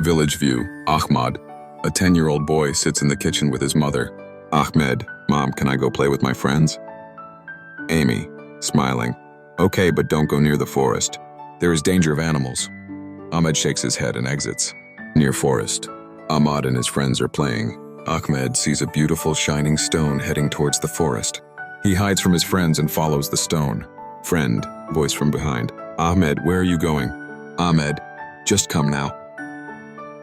Village view. Ahmed, a 10-year-old boy, sits in the kitchen with his mother. Ahmed, Mom, can I go play with my friends? Amy, smiling. Okay, but don't go near the forest. There is danger of animals. Ahmed shakes his head and exits. Near forest. Ahmed and his friends are playing. Ahmed sees a beautiful shining stone heading towards the forest. He hides from his friends and follows the stone. Friend, voice from behind. Ahmed, where are you going? Ahmed, just come now.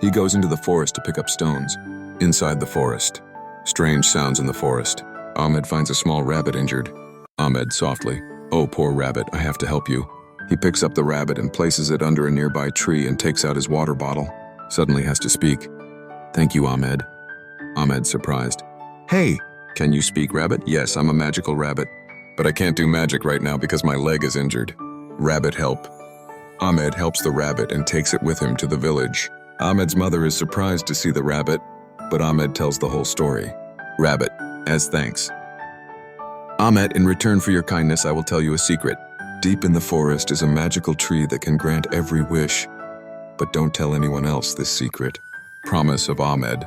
He goes into the forest to pick up stones. Inside the forest. Strange sounds in the forest. Ahmed finds a small rabbit injured. Ahmed, softly. Oh, poor rabbit, I have to help you. He picks up the rabbit and places it under a nearby tree and takes out his water bottle. Suddenly has to speak. Thank you, Ahmed. Ahmed, surprised. Hey, can you speak, rabbit? Yes, I'm a magical rabbit. But I can't do magic right now because my leg is injured. Rabbit, help. Ahmed helps the rabbit and takes it with him to the village. Ahmed's mother is surprised to see the rabbit, but Ahmed tells the whole story. Rabbit, as thanks. Ahmed, in return for your kindness, I will tell you a secret. Deep in the forest is a magical tree that can grant every wish. But don't tell anyone else this secret. Promise of Ahmed.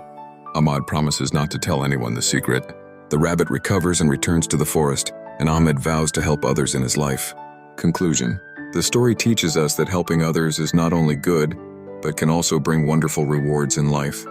Ahmed promises not to tell anyone the secret. The rabbit recovers and returns to the forest, and Ahmed vows to help others in his life. Conclusion. The story teaches us that helping others is not only good, but can also bring wonderful rewards in life.